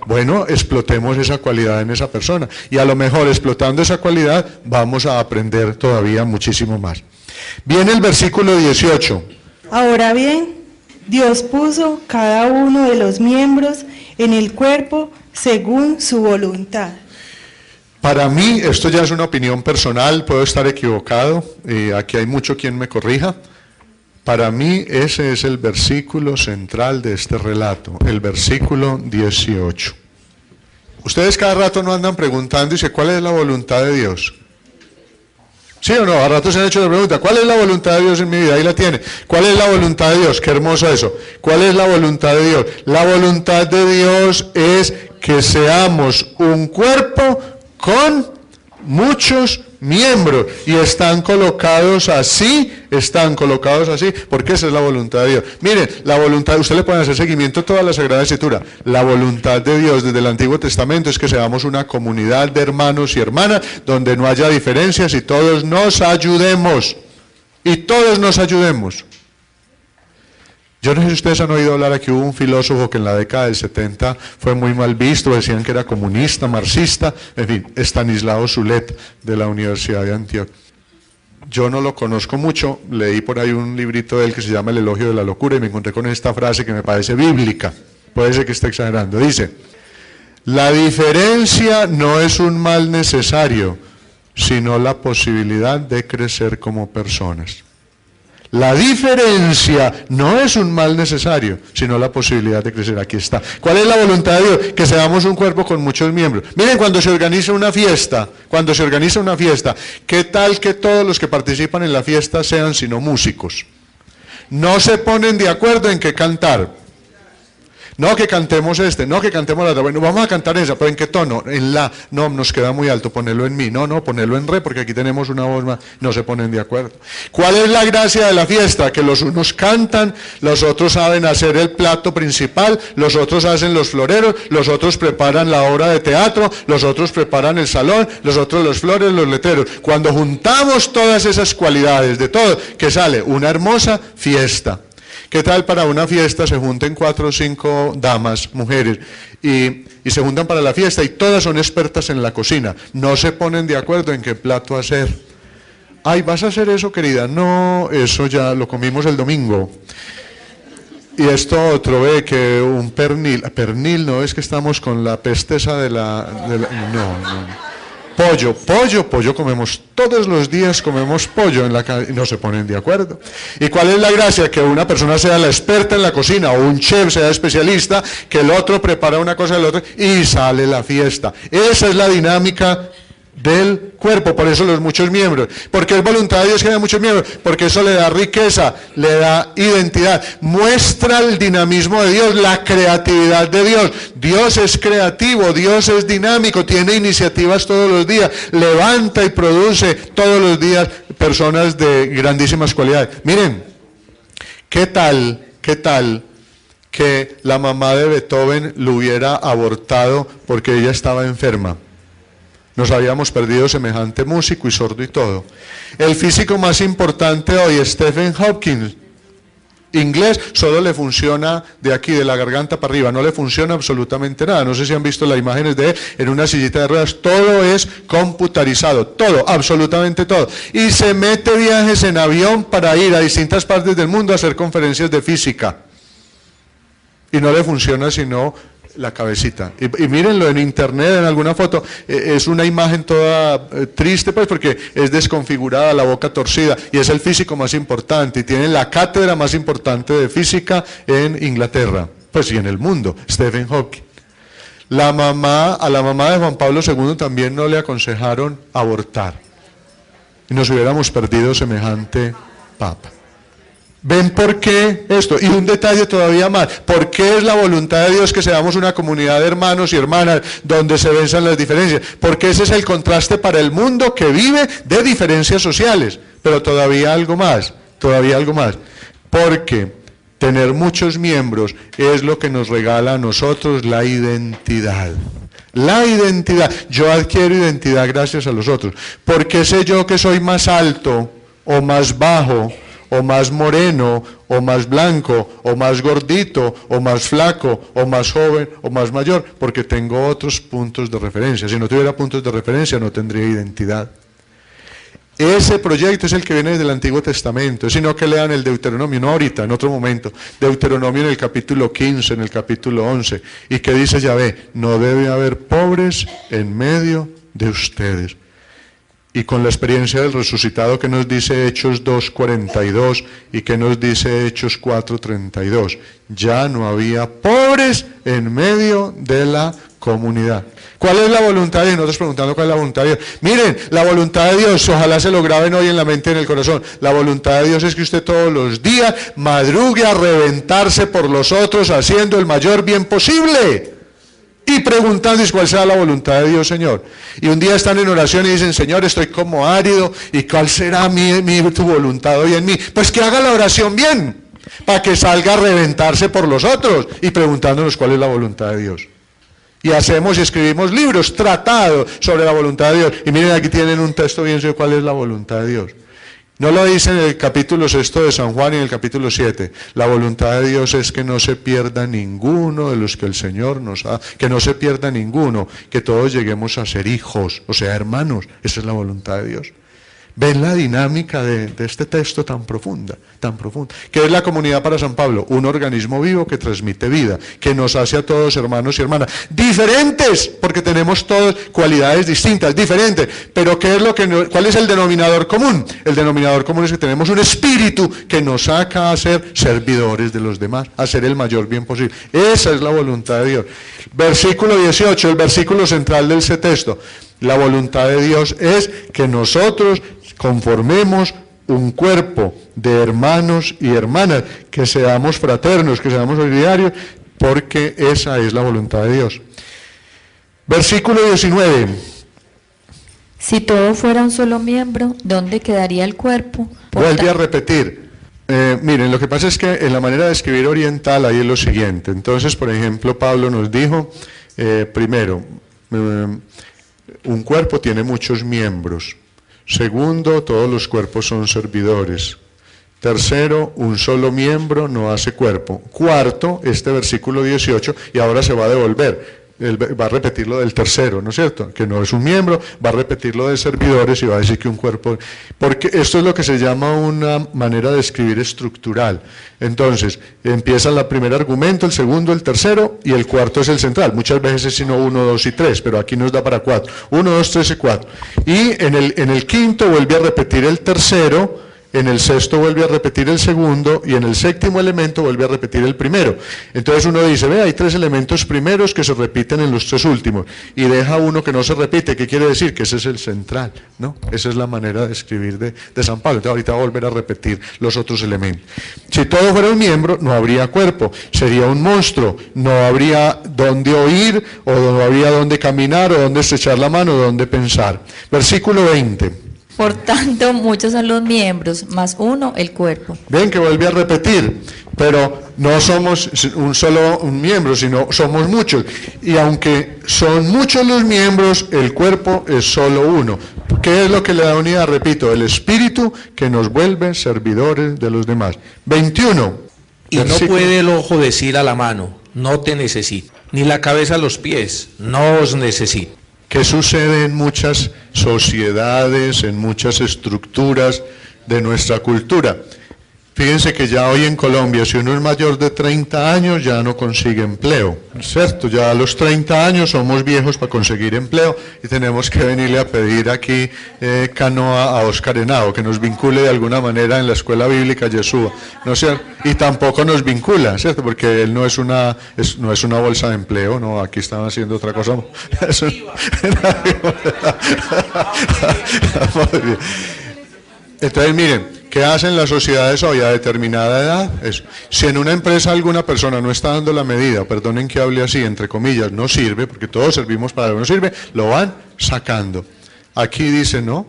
bueno, explotemos esa cualidad en esa persona, y a lo mejor explotando esa cualidad vamos a aprender todavía muchísimo más. Viene el versículo 18. Ahora bien, Dios puso cada uno de los miembros en el cuerpo según su voluntad. Para mí, esto ya es una opinión personal, puedo estar equivocado, aquí hay mucho quien me corrija. Para mí ese es el versículo central de este relato, el versículo 18. Ustedes cada rato no andan preguntando y dicen, ¿cuál es la voluntad de Dios? ¿Sí o no? A rato se han hecho la pregunta, ¿cuál es la voluntad de Dios en mi vida? Ahí la tiene. ¿Cuál es la voluntad de Dios? Qué hermoso eso. ¿Cuál es la voluntad de Dios? La voluntad de Dios es que seamos un cuerpo con muchos miembros y están colocados así, porque esa es la voluntad de Dios. Miren, la voluntad, usted le puede hacer seguimiento a toda la Sagrada Escritura. La voluntad de Dios desde el Antiguo Testamento es que seamos una comunidad de hermanos y hermanas donde no haya diferencias y todos nos ayudemos. Yo no sé si ustedes han oído hablar, aquí hubo un filósofo que en la década del 70 fue muy mal visto, decían que era comunista, marxista, en fin, Estanislao Zulet de la Universidad de Antioquia. Yo no lo conozco mucho, leí por ahí un librito de él que se llama El elogio de la locura y me encontré con esta frase que me parece bíblica, puede ser que esté exagerando, dice, la diferencia no es un mal necesario, sino la posibilidad de crecer como personas. La diferencia no es un mal necesario, sino la posibilidad de crecer. Aquí está. ¿Cuál es la voluntad de Dios? Que seamos un cuerpo con muchos miembros. Miren, cuando se organiza una fiesta, ¿qué tal que todos los que participan en la fiesta sean sino músicos? No se ponen de acuerdo en qué cantar. No, que cantemos no, que cantemos la otra. Bueno, vamos a cantar esa, pero ¿en qué tono? En la. No, nos queda muy alto, ponerlo en mi. No, ponerlo en re, porque aquí tenemos una voz más. No se ponen de acuerdo. ¿Cuál es la gracia de la fiesta? Que los unos cantan, los otros saben hacer el plato principal, los otros hacen los floreros, los otros preparan la obra de teatro, los otros preparan el salón, los otros los flores, los letreros. Cuando juntamos todas esas cualidades de todo, que sale una hermosa fiesta. ¿Qué tal para una fiesta se junten 4 o 5 damas, mujeres, y se juntan para la fiesta y todas son expertas en la cocina? No se ponen de acuerdo en qué plato hacer. Ay, ¿vas a hacer eso, querida? No, eso ya lo comimos el domingo. Y esto otro, ve que un pernil, no es que estamos con la peste esa no. Pollo comemos todos los días, comemos pollo en la casa y no se ponen de acuerdo. ¿Y cuál es la gracia? Que una persona sea la experta en la cocina o un chef sea especialista, que el otro prepara una cosa del otro y sale la fiesta. Esa es la dinámica del cuerpo, por eso los muchos miembros. Porque es voluntad de Dios que haya muchos miembros, porque eso le da riqueza, le da identidad, muestra el dinamismo de Dios, la creatividad de Dios. Dios es creativo, Dios es dinámico, tiene iniciativas todos los días, levanta y produce todos los días personas de grandísimas cualidades. Miren, ¿qué tal que la mamá de Beethoven lo hubiera abortado porque ella estaba enferma? Nos habíamos perdido semejante músico y sordo y todo. El físico más importante hoy, Stephen Hawking, inglés, solo le funciona de aquí, de la garganta para arriba, no le funciona absolutamente nada. No sé si han visto las imágenes de él en una sillita de ruedas, todo es computarizado, todo, absolutamente todo. Y se mete viajes en avión para ir a distintas partes del mundo a hacer conferencias de física. Y no le funciona sino la cabecita. Y mírenlo en internet, en alguna foto, es una imagen toda triste, pues, porque es desconfigurada, la boca torcida, y es el físico más importante, y tiene la cátedra más importante de física en Inglaterra, pues, y en el mundo, Stephen Hawking. A la mamá de Juan Pablo II también no le aconsejaron abortar. y nos hubiéramos perdido semejante Papa. ¿Ven por qué esto? Y un detalle todavía más. ¿Por qué es la voluntad de Dios que seamos una comunidad de hermanos y hermanas donde se venzan las diferencias? Porque ese es el contraste para el mundo que vive de diferencias sociales. Pero todavía algo más, Porque tener muchos miembros es lo que nos regala a nosotros la identidad. La identidad. Yo adquiero identidad gracias a los otros. ¿Por qué sé yo que soy más alto o más bajo, o más moreno, o más blanco, o más gordito, o más flaco, o más joven, o más mayor? Porque tengo otros puntos de referencia. Si no tuviera puntos de referencia, no tendría identidad. Ese proyecto es el que viene del Antiguo Testamento, sino que lean el Deuteronomio, no ahorita, en otro momento. Deuteronomio en el capítulo 15, en el capítulo 11, y que dice Yahvé: no debe haber pobres en medio de ustedes. Y con la experiencia del resucitado que nos dice Hechos 2:42 y que nos dice Hechos 4:32, ya no había pobres en medio de la comunidad. ¿Cuál es la voluntad de Dios? Nosotros preguntando cuál es la voluntad de Dios. Miren, la voluntad de Dios, ojalá se lo graben hoy en la mente y en el corazón. La voluntad de Dios es que usted todos los días madrugue a reventarse por los otros haciendo el mayor bien posible. Y preguntando cuál será la voluntad de Dios, Señor. Y un día están en oración y dicen: Señor, estoy como árido, ¿y cuál será tu voluntad hoy en mí? Pues que haga la oración bien, para que salga a reventarse por los otros y preguntándonos cuál es la voluntad de Dios. Y hacemos y escribimos libros, tratados sobre la voluntad de Dios. Y miren, aquí tienen un texto bien sobre cuál es la voluntad de Dios. No lo dice en el capítulo 6 de San Juan y en el capítulo 7. La voluntad de Dios es que no se pierda ninguno de los que el Señor nos ha, que no se pierda ninguno, que todos lleguemos a ser hijos, o sea, hermanos. Esa es la voluntad de Dios. ¿Ven la dinámica de este texto tan profunda, tan profunda? ¿Qué es la comunidad para San Pablo? Un organismo vivo que transmite vida, que nos hace a todos hermanos y hermanas. Diferentes, porque tenemos todas cualidades distintas, diferentes. Pero ¿cuál es el denominador común? El denominador común es que tenemos un espíritu que nos saca a ser servidores de los demás, a hacer el mayor bien posible. Esa es la voluntad de Dios. Versículo 18, el versículo central de ese texto. La voluntad de Dios es que nosotros conformemos un cuerpo de hermanos y hermanas, que seamos fraternos, que seamos solidarios, porque esa es la voluntad de Dios. Versículo 19. Si todo fuera un solo miembro, ¿dónde quedaría el cuerpo? Vuelve a repetir. Miren, lo que pasa es que en la manera de escribir oriental ahí es lo siguiente. Entonces, por ejemplo, Pablo nos dijo, primero, un cuerpo tiene muchos miembros. Segundo, todos los cuerpos son servidores. Tercero, un solo miembro no hace cuerpo. Cuarto, este versículo 18, y ahora se va a devolver. Él va a repetir lo del tercero, ¿no es cierto? Que no es un miembro, va a repetir lo de servidores y va a decir que un cuerpo... Porque esto es lo que se llama una manera de escribir estructural. Entonces, empieza el primer argumento, el segundo, el tercero, y el cuarto es el central. Muchas veces es sino 1, 2 y 3, pero aquí nos da para 4. 1, 2, 3 y 4. Y en el quinto vuelve a repetir el tercero, en el sexto vuelve a repetir el segundo, y en el séptimo elemento vuelve a repetir el primero. Entonces uno dice, ve, hay 3 elementos primeros que se repiten en los 3 últimos, y deja uno que no se repite. ¿Qué quiere decir? Que ese es el central, ¿no? Esa es la manera de escribir de San Pablo. Entonces ahorita va a volver a repetir los otros elementos. Si todo fuera un miembro, no habría cuerpo, sería un monstruo, no habría dónde oír, o no habría dónde caminar, o dónde estrechar la mano, o dónde pensar. Versículo 20. Por tanto, muchos son los miembros, más uno el cuerpo. Ven que vuelve a repetir, pero no somos un miembro, sino somos muchos. Y aunque son muchos los miembros, el cuerpo es solo uno. ¿Qué es lo que le da unidad? Repito, el espíritu que nos vuelve servidores de los demás. 21. Y no puede el ojo decir a la mano, no te necesito, ni la cabeza a los pies, no os necesito. ¿Qué sucede en muchas sociedades, en muchas estructuras de nuestra cultura? Fíjense que ya hoy en Colombia, si uno es mayor de 30 años, ya no consigue empleo, ¿cierto? Ya a los 30 años somos viejos para conseguir empleo y tenemos que venirle a pedir aquí canoa a Oscar Henao, que nos vincule de alguna manera en la escuela bíblica Yeshua, ¿no es cierto? Y tampoco nos vincula, ¿cierto? Porque él no es una bolsa de empleo, no, aquí están haciendo otra cosa. Muy bien. Entonces, miren, ¿qué hacen las sociedades hoy a determinada edad? Eso. Si en una empresa alguna persona no está dando la medida, perdonen que hable así, entre comillas, no sirve, porque todos servimos para algo, no sirve, lo van sacando. Aquí dice no,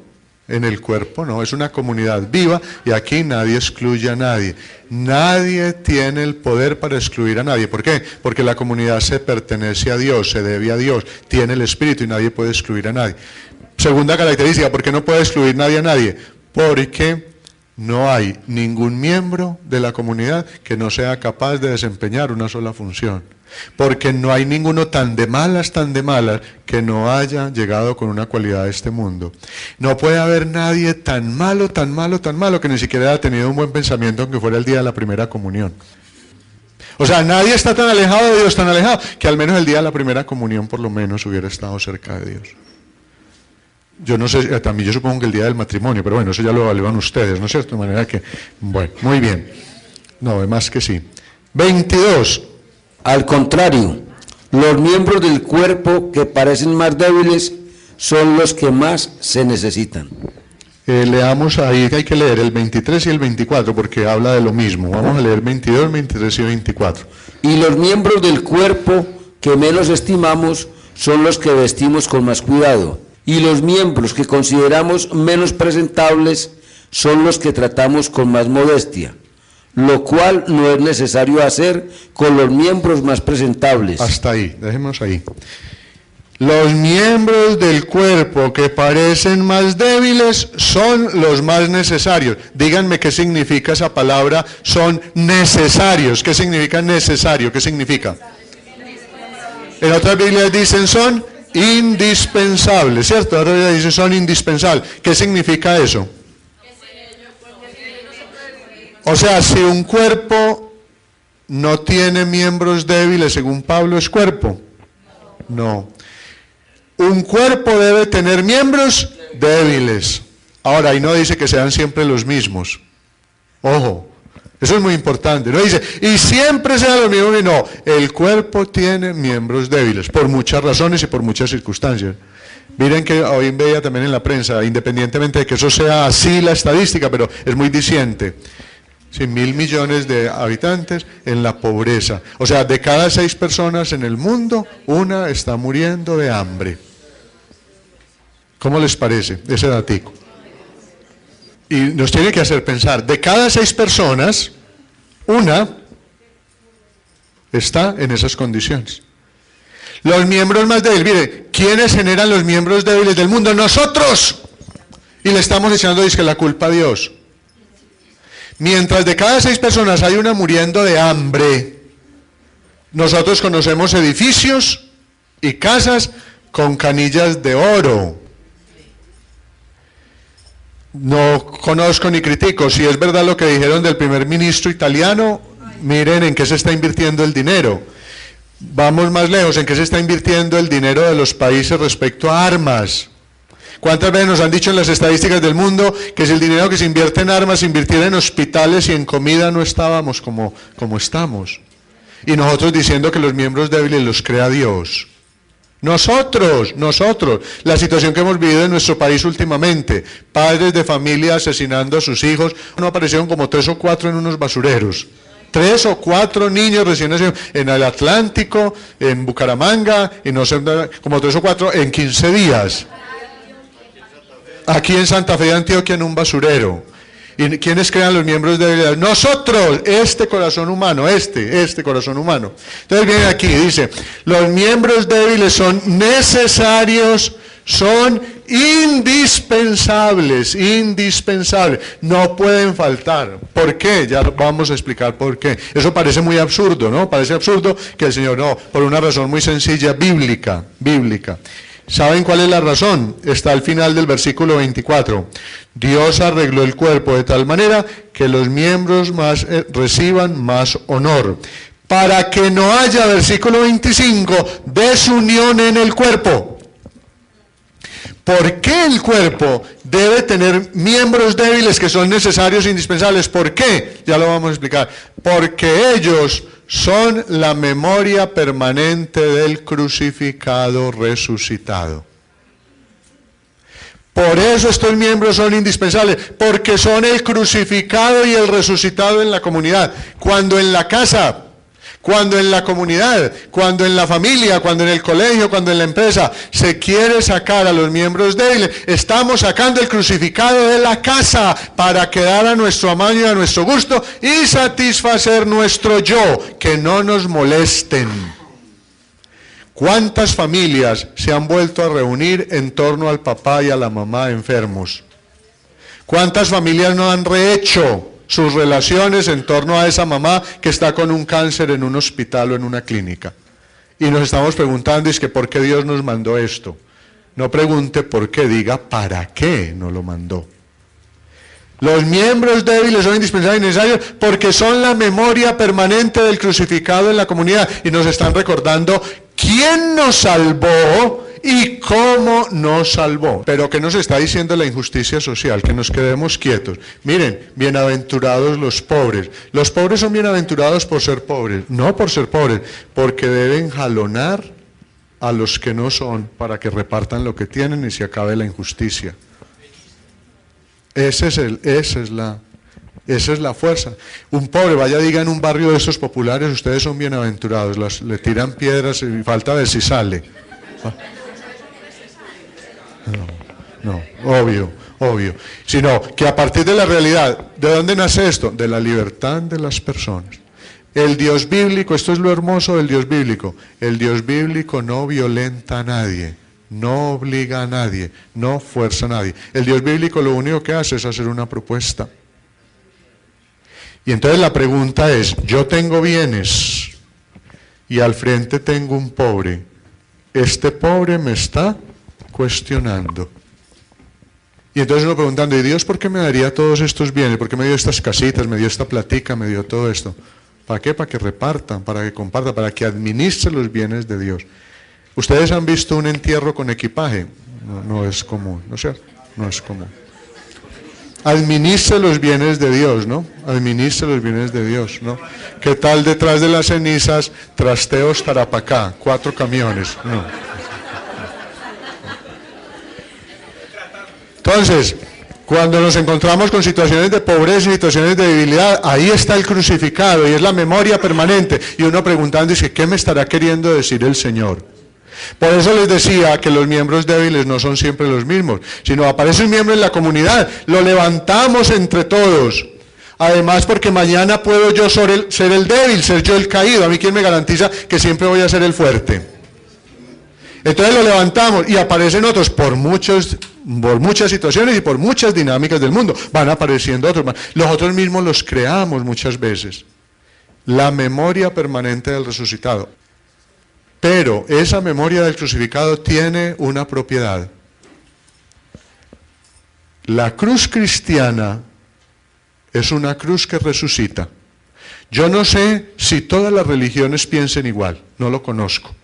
en el cuerpo no, es una comunidad viva y aquí nadie excluye a nadie. Nadie tiene el poder para excluir a nadie. ¿Por qué? Porque la comunidad se pertenece a Dios, se debe a Dios, tiene el Espíritu y nadie puede excluir a nadie. Segunda característica, ¿por qué no puede excluir nadie a nadie? Porque no hay ningún miembro de la comunidad que no sea capaz de desempeñar una sola función. Porque no hay ninguno tan de malas, que no haya llegado con una cualidad de este mundo. No puede haber nadie tan malo, que ni siquiera haya tenido un buen pensamiento aunque fuera el día de la primera comunión. O sea, nadie está tan alejado de Dios, tan alejado, que al menos el día de la primera comunión por lo menos hubiera estado cerca de Dios. Yo no sé, también yo supongo que el día del matrimonio, pero bueno, eso ya lo evalúan ustedes, ¿no es cierto? De manera que, bueno, muy bien. No, además que sí. 22. Al contrario, los miembros del cuerpo que parecen más débiles son los que más se necesitan. Leamos ahí, hay que leer el 23 y el 24 porque habla de lo mismo. Vamos a leer 22, 23 y 24. Y los miembros del cuerpo que menos estimamos son los que vestimos con más cuidado. Y los miembros que consideramos menos presentables son los que tratamos con más modestia, lo cual no es necesario hacer con los miembros más presentables. Hasta ahí, dejemos ahí. Los miembros del cuerpo que parecen más débiles son los más necesarios. Díganme qué significa esa palabra, son necesarios. ¿Qué significa necesario? ¿Qué significa? En otras Biblias dicen son indispensables, ¿cierto? Ahora Biblia dice son indispensables. ¿Qué significa eso? O sea, si un cuerpo no tiene miembros débiles, según Pablo, ¿es cuerpo? No. Un cuerpo debe tener miembros débiles. Ahora, ahí no dice que sean siempre los mismos. Ojo, eso es muy importante. No dice, y siempre sean los mismos. No, el cuerpo tiene miembros débiles, por muchas razones y por muchas circunstancias. Miren que hoy veía también en la prensa, independientemente de que eso sea así la estadística, pero es muy diciente. 100.000 millones de habitantes en la pobreza. O sea, de cada 6 personas en el mundo, una está muriendo de hambre. ¿Cómo les parece ese datico? Y nos tiene que hacer pensar, de cada 6 personas, una está en esas condiciones. Los miembros más débiles, mire, ¿quiénes generan los miembros débiles del mundo? ¡Nosotros! Y le estamos echando la culpa a Dios. Mientras de cada 6 personas hay una muriendo de hambre, nosotros conocemos edificios y casas con canillas de oro. No conozco ni critico. Si es verdad lo que dijeron del primer ministro italiano, miren en qué se está invirtiendo el dinero. Vamos más lejos, en qué se está invirtiendo el dinero de los países respecto a armas. ¿Cuántas veces nos han dicho en las estadísticas del mundo que si el dinero que se invierte en armas se invirtiera en hospitales y en comida no estábamos como estamos? Y nosotros diciendo que los miembros débiles los crea Dios. Nosotros, la situación que hemos vivido en nuestro país últimamente, padres de familia asesinando a sus hijos, no aparecieron como 3 o 4 en unos basureros. 3 o 4 niños recién nacidos en el Atlántico, en Bucaramanga, y no sé, como 3 o 4 en 15 días. Aquí en Santa Fe de Antioquia en un basurero. ¿Y quiénes crean los miembros débiles? Nosotros, este corazón humano, este corazón humano. Entonces viene aquí, dice, los miembros débiles son necesarios, son indispensables, no pueden faltar. ¿Por qué? Ya vamos a explicar por qué. Eso parece muy absurdo, ¿no? Parece absurdo que el Señor, no, por una razón muy sencilla, bíblica. ¿Saben cuál es la razón? Está al final del versículo 24. Dios arregló el cuerpo de tal manera que los miembros más reciban más honor, para que no haya, versículo 25, desunión en el cuerpo. ¿Por qué el cuerpo debe tener miembros débiles que son necesarios e indispensables? ¿Por qué? Ya lo vamos a explicar. Porque ellos son la memoria permanente del crucificado resucitado. Por eso estos miembros son indispensables, porque son el crucificado y el resucitado en la comunidad. Cuando en la casa, cuando en la comunidad, cuando en la familia, cuando en el colegio, cuando en la empresa se quiere sacar a los miembros débiles, estamos sacando el crucificado de la casa para quedar a nuestro amaño y a nuestro gusto y satisfacer nuestro yo, que no nos molesten. ¿Cuántas familias se han vuelto a reunir en torno al papá y a la mamá enfermos? ¿Cuántas familias no han rehecho sus relaciones en torno a esa mamá que está con un cáncer en un hospital o en una clínica? Y nos estamos preguntando, es que ¿por qué Dios nos mandó esto? No pregunte por qué, diga ¿para qué nos lo mandó? Los miembros débiles son indispensables y necesarios porque son la memoria permanente del crucificado en la comunidad y nos están recordando quién nos salvó y cómo nos salvó. Pero ¿qué nos está diciendo la injusticia social? Que nos quedemos quietos. Miren, bienaventurados los pobres. Los pobres son bienaventurados por ser pobres, no por ser pobres, porque deben jalonar a los que no son para que repartan lo que tienen y se acabe la injusticia. Esa es la fuerza. Un pobre, vaya, diga en un barrio de estos populares, ustedes son bienaventurados, le tiran piedras y falta ver si sale. No, obvio. Sino que a partir de la realidad, ¿de dónde nace esto? De la libertad de las personas. El Dios bíblico, esto es lo hermoso del Dios bíblico, el Dios bíblico no violenta a nadie. No obliga a nadie, no fuerza a nadie. El Dios bíblico lo único que hace es hacer una propuesta. Y entonces la pregunta es, yo tengo bienes y al frente tengo un pobre. Este pobre me está cuestionando. Y entonces uno preguntando, ¿y Dios por qué me daría todos estos bienes? ¿Por qué me dio estas casitas, me dio esta platica, me dio todo esto? ¿Para qué? Para que repartan, para que compartan, para que administre los bienes de Dios. ¿Ustedes han visto un entierro con equipaje? No es común, ¿no es cierto? No es común. Administre los bienes de Dios, ¿no? Administre los bienes de Dios, ¿no? ¿Qué tal detrás de las cenizas, trasteos Tarapacá, 4 camiones? No. Entonces, cuando nos encontramos con situaciones de pobreza y situaciones de debilidad, ahí está el crucificado y es la memoria permanente. Y uno preguntando, dice, ¿qué me estará queriendo decir el Señor? Por eso les decía que los miembros débiles no son siempre los mismos, sino aparece un miembro en la comunidad, lo levantamos entre todos. Además, porque mañana puedo yo ser el débil, ser yo el caído. A mí, ¿quién me garantiza que siempre voy a ser el fuerte? Entonces lo levantamos y aparecen otros por muchas situaciones y por muchas dinámicas del mundo. Van apareciendo otros. Los otros mismos los creamos muchas veces. La memoria permanente del resucitado. Pero esa memoria del crucificado tiene una propiedad. La cruz cristiana es una cruz que resucita. Yo no sé si todas las religiones piensen igual, no lo conozco.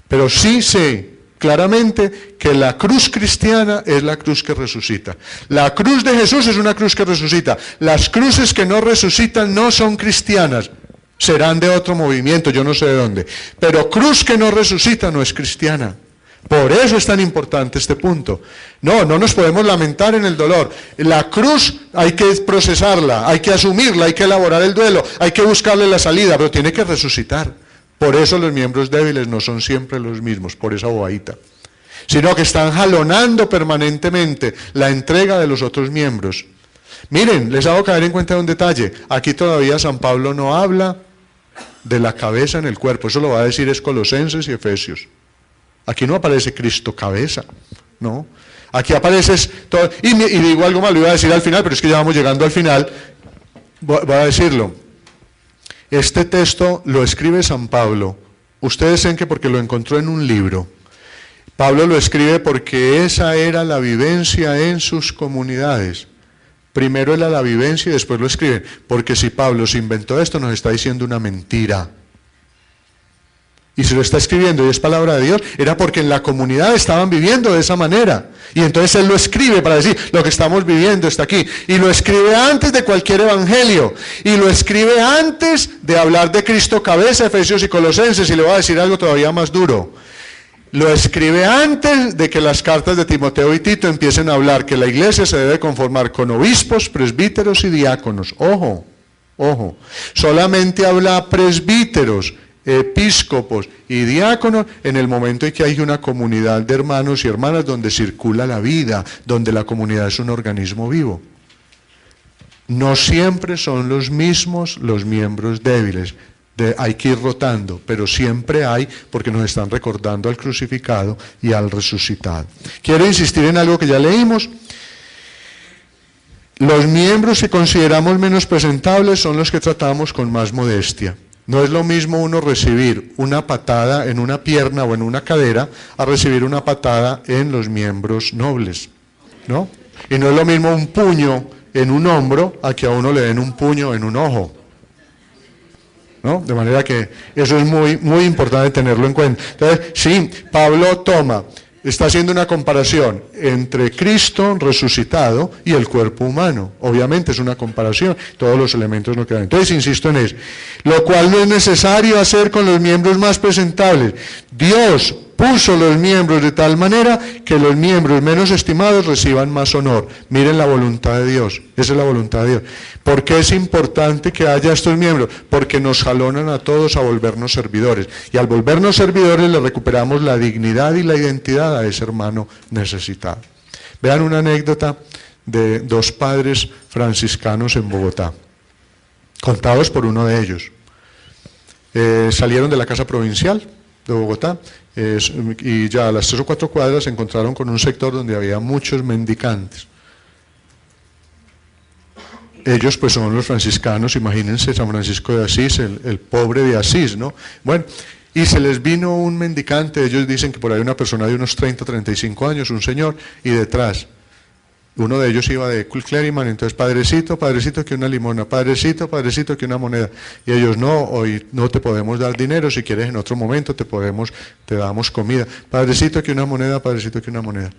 Pero sí sé claramente que la cruz cristiana es la cruz que resucita. La cruz de Jesús es una cruz que resucita. Las cruces que no resucitan no son cristianas. Serán de otro movimiento, yo no sé de dónde. Pero cruz que no resucita no es cristiana. Por eso es tan importante este punto. No nos podemos lamentar en el dolor. La cruz hay que procesarla, hay que asumirla, hay que elaborar el duelo, hay que buscarle la salida, pero tiene que resucitar. Por eso los miembros débiles no son siempre los mismos, por esa bobadita. Sino que están jalonando permanentemente la entrega de los otros miembros. Miren, les hago caer en cuenta de un detalle. Aquí todavía San Pablo no habla de la cabeza en el cuerpo. Eso lo va a decir es Colosenses y Efesios. Aquí no aparece Cristo cabeza, ¿no? Aquí aparece todo. Y digo algo más, lo iba a decir al final, pero es que ya vamos llegando al final. Voy a decirlo. Este texto lo escribe San Pablo. Ustedes saben que porque lo encontró en un libro. Pablo lo escribe porque esa era la vivencia en sus comunidades. Primero era la vivencia y después lo escriben. Porque si Pablo se inventó esto, nos está diciendo una mentira. Y si lo está escribiendo y es palabra de Dios, era porque en la comunidad estaban viviendo de esa manera. Y entonces él lo escribe para decir, lo que estamos viviendo está aquí. Y lo escribe antes de cualquier evangelio. Y lo escribe antes de hablar de Cristo cabeza, Efesios y Colosenses. Y le voy a decir algo todavía más duro. lo escribe antes de que las cartas de Timoteo y Tito empiecen a hablar que la iglesia se debe conformar con obispos, presbíteros y diáconos. Ojo, ojo, solamente habla presbíteros, episcopos y diáconos en el momento en que hay una comunidad de hermanos y hermanas donde circula la vida, donde la comunidad es un organismo vivo. No siempre son los mismos los miembros débiles, hay que ir rotando, pero siempre hay, porque nos están recordando al crucificado y al resucitado. Quiero insistir en algo que ya leímos. Los miembros que consideramos menos presentables son los que tratamos con más modestia. No es lo mismo uno recibir una patada en una pierna o en una cadera a recibir una patada en los miembros nobles, ¿no? Y no es lo mismo un puño en un hombro a que a uno le den un puño en un ojo, ¿no? De manera que eso es muy, muy importante tenerlo en cuenta. Entonces, sí, Pablo está haciendo una comparación entre Cristo resucitado y el cuerpo humano. Obviamente es una comparación, todos los elementos no quedan. Entonces insisto en eso. Lo cual no es necesario hacer con los miembros más presentables. Dios puso los miembros de tal manera que los miembros menos estimados reciban más honor. Miren la voluntad de Dios, esa es la voluntad de Dios. ¿Por qué es importante que haya estos miembros? Porque nos jalonan a todos a volvernos servidores. Y al volvernos servidores le recuperamos la dignidad y la identidad a ese hermano necesitado. Vean una anécdota de dos padres franciscanos en Bogotá, contados por uno de ellos. Salieron de la casa provincial de Bogotá y ya a las 3 o 4 cuadras se encontraron con un sector donde había muchos mendicantes. Ellos pues son los franciscanos, imagínense San Francisco de Asís, el pobre de Asís, ¿no? Bueno, y se les vino un mendicante, ellos dicen que por ahí una persona de unos 30, 35 años, un señor, y detrás, uno de ellos iba de clériman, entonces, padrecito, padrecito, que una limona, padrecito, padrecito, que una moneda. Y ellos, no, hoy no te podemos dar dinero, si quieres en otro momento te damos comida. Padrecito, que una moneda, padrecito, que una moneda.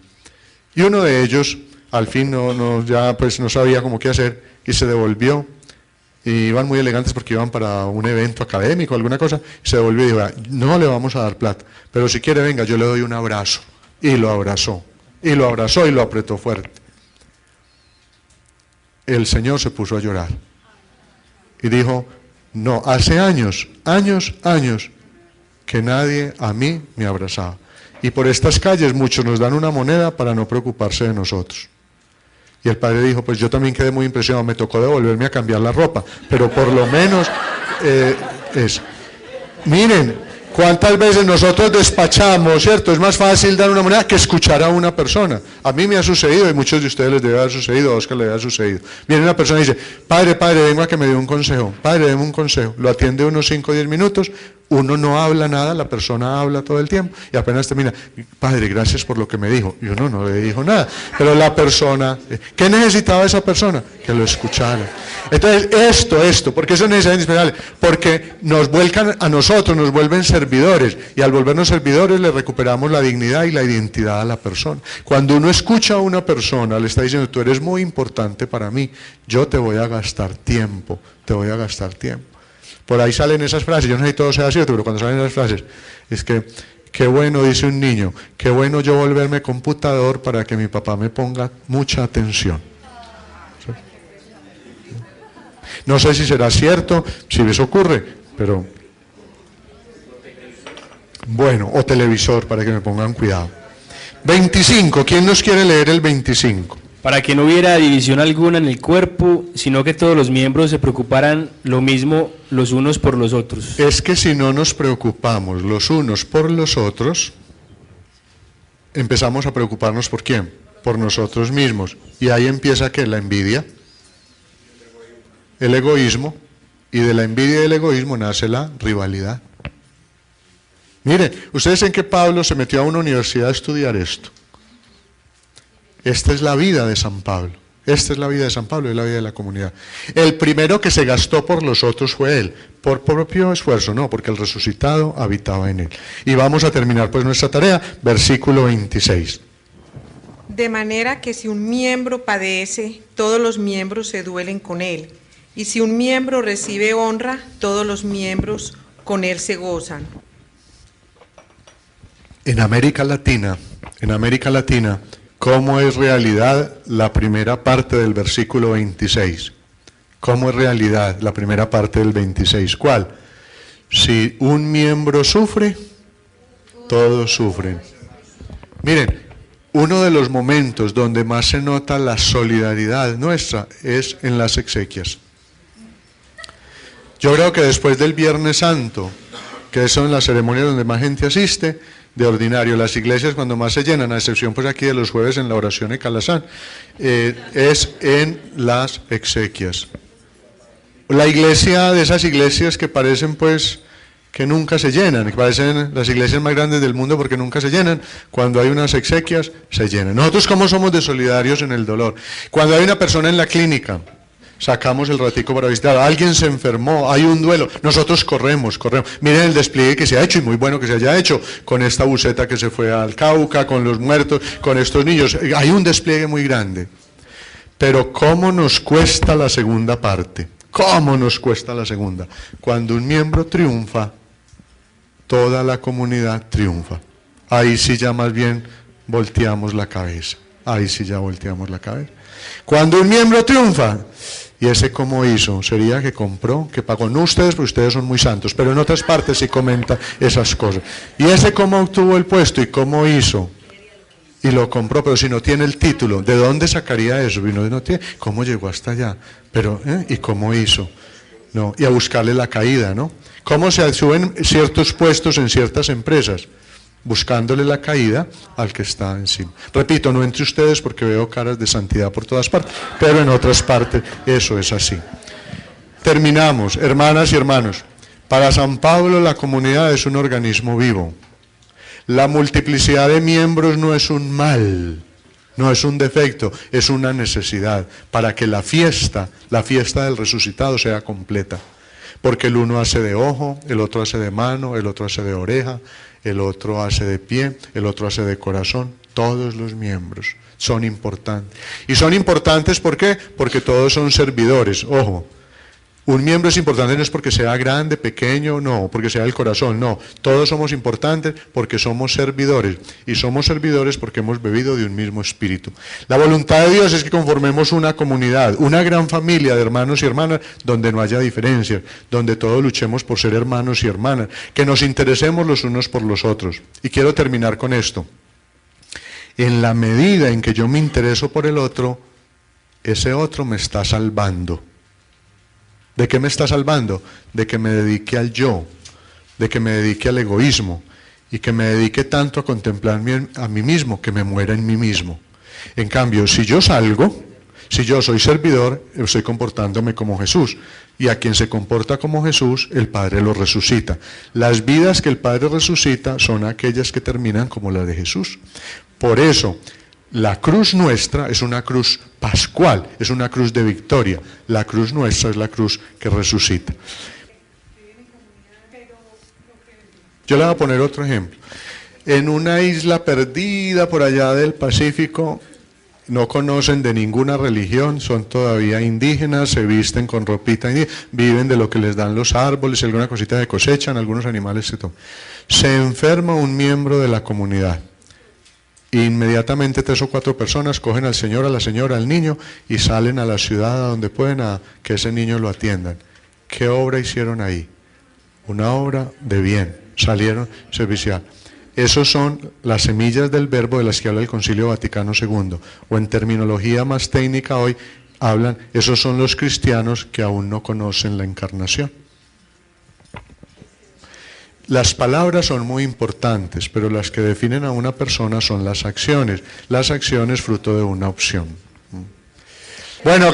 Y uno de ellos, al fin, ya pues no sabía cómo qué hacer, y se devolvió. Y iban muy elegantes porque iban para un evento académico, alguna cosa, y se devolvió y dijo, no le vamos a dar plata, pero si quiere venga, yo le doy un abrazo. Y lo abrazó, y lo abrazó y lo apretó fuerte. El Señor se puso a llorar y dijo, no, hace años que nadie a mí me abrazaba. Y por estas calles muchos nos dan una moneda para no preocuparse de nosotros. Y el padre dijo, pues yo también quedé muy impresionado, me tocó devolverme a cambiar la ropa, pero por lo menos eso. Miren, ¿cuántas veces nosotros despachamos, cierto? Es más fácil dar una moneda que escuchar a una persona. A mí me ha sucedido, y muchos de ustedes les debe haber sucedido, a Oscar le debe haber sucedido. Viene una persona y dice, padre, vengo a que me dé un consejo. Padre, deme un consejo. Lo atiende unos 5 o 10 minutos, uno no habla nada, la persona habla todo el tiempo, y apenas termina, padre, gracias por lo que me dijo. Y uno no le dijo nada, pero la persona, ¿qué necesitaba esa persona? Que lo escuchara. Entonces, esto, porque eso es necesario indispensable, porque nos vuelcan a nosotros, nos vuelven servidores, y al volvernos servidores le recuperamos la dignidad y la identidad a la persona. Cuando uno escucha a una persona, le está diciendo, tú eres muy importante para mí, yo te voy a gastar tiempo, Por ahí salen esas frases, yo no sé si todo sea cierto, pero cuando salen esas frases, es que, qué bueno, dice un niño, qué bueno yo volverme computador para que mi papá me ponga mucha atención. ¿Sí? No sé si será cierto, si eso ocurre, pero bueno, o televisor para que me pongan cuidado. 25, ¿quién nos quiere leer el 25? Para que no hubiera división alguna en el cuerpo, sino que todos los miembros se preocuparan lo mismo los unos por los otros. Es que si no nos preocupamos los unos por los otros, empezamos a preocuparnos ¿por quién? Por nosotros mismos. Y ahí empieza ¿qué? La envidia, el egoísmo, y de la envidia y del egoísmo nace la rivalidad. Miren, ustedes ven que Pablo se metió a una universidad a estudiar esto. Esta es la vida de San Pablo. Esta es la vida de San Pablo, es la vida de la comunidad. El primero que se gastó por los otros fue él, por propio esfuerzo, no, porque el resucitado habitaba en él. Y vamos a terminar pues nuestra tarea, versículo 26. De manera que si un miembro padece, todos los miembros se duelen con él. Y si un miembro recibe honra, todos los miembros con él se gozan. En América Latina, ¿cómo es realidad la primera parte del versículo 26? ¿Cómo es realidad la primera parte del 26? ¿Cuál? Si un miembro sufre, todos sufren. Miren, uno de los momentos donde más se nota la solidaridad nuestra es en las exequias. Yo creo que después del Viernes Santo, que son las ceremonias donde más gente asiste, de ordinario, las iglesias cuando más se llenan, a excepción pues aquí de los jueves en la oración en Calazán, es en las exequias. La iglesia, de esas iglesias que parecen pues que nunca se llenan, que parecen las iglesias más grandes del mundo porque nunca se llenan, cuando hay unas exequias se llenan. Nosotros cómo somos de solidarios en el dolor. Cuando hay una persona en la clínica, sacamos el ratico para visitar, alguien se enfermó, hay un duelo, nosotros corremos. Miren el despliegue que se ha hecho, y muy bueno que se haya hecho, con esta buceta que se fue al Cauca, con los muertos, con estos niños, hay un despliegue muy grande. Pero ¿cómo nos cuesta la segunda parte? ¿Cómo nos cuesta la segunda? Cuando un miembro triunfa, toda la comunidad triunfa. Ahí sí ya más bien volteamos la cabeza. Ahí sí ya volteamos la cabeza. Cuando un miembro triunfa, ¿y ese cómo hizo? Sería que compró, que pagó. No ustedes, porque ustedes son muy santos, pero en otras partes sí comenta esas cosas. ¿Y ese cómo obtuvo el puesto y cómo hizo? Y lo compró, pero si no tiene el título, ¿de dónde sacaría eso? Y no tiene, ¿cómo llegó hasta allá? Pero, ¿y cómo hizo? No, y a buscarle la caída, ¿no? ¿Cómo se suben ciertos puestos en ciertas empresas? Buscándole la caída al que está encima. Repito, no entre ustedes porque veo caras de santidad por todas partes, pero en otras partes eso es así. Terminamos, hermanas y hermanos. Para San Pablo la comunidad es un organismo vivo. La multiplicidad de miembros no es un mal, no es un defecto, es una necesidad para que la fiesta del resucitado sea completa. Porque el uno hace de ojo, el otro hace de mano, el otro hace de oreja, el otro hace de pie, el otro hace de corazón. Todos los miembros son importantes. Y son importantes, ¿por qué? Porque todos son servidores. Ojo, un miembro es importante no es porque sea grande, pequeño, no, porque sea el corazón, no. Todos somos importantes porque somos servidores. Y somos servidores porque hemos bebido de un mismo espíritu. La voluntad de Dios es que conformemos una comunidad, una gran familia de hermanos y hermanas donde no haya diferencias, donde todos luchemos por ser hermanos y hermanas, que nos interesemos los unos por los otros. Y quiero terminar con esto. En la medida en que yo me intereso por el otro, ese otro me está salvando. ¿De qué me está salvando? De que me dedique al yo, de que me dedique al egoísmo y que me dedique tanto a contemplar a mí mismo, que me muera en mí mismo. En cambio, si yo salgo, si yo soy servidor, estoy comportándome como Jesús. Y a quien se comporta como Jesús, el Padre lo resucita. Las vidas que el Padre resucita son aquellas que terminan como la de Jesús. Por eso, la cruz nuestra es una cruz pascual, es una cruz de victoria. La cruz nuestra es la cruz que resucita. Yo le voy a poner otro ejemplo. En una isla perdida por allá del Pacífico, no conocen de ninguna religión, son todavía indígenas, se visten con ropita indígena, viven de lo que les dan los árboles, alguna cosita de cosechan, algunos animales se toman. Se enferma un miembro de la comunidad. Inmediatamente 3 o 4 personas cogen al señor, a la señora, al niño y salen a la ciudad a donde pueden a que ese niño lo atiendan. ¿Qué obra hicieron ahí? Una obra de bien, salieron servicial. Esos son las semillas del verbo de las que habla el Concilio Vaticano II, o en terminología más técnica hoy hablan, esos son los cristianos que aún no conocen la encarnación. Las palabras son muy importantes, pero las que definen a una persona son las acciones fruto de una opción. Bueno,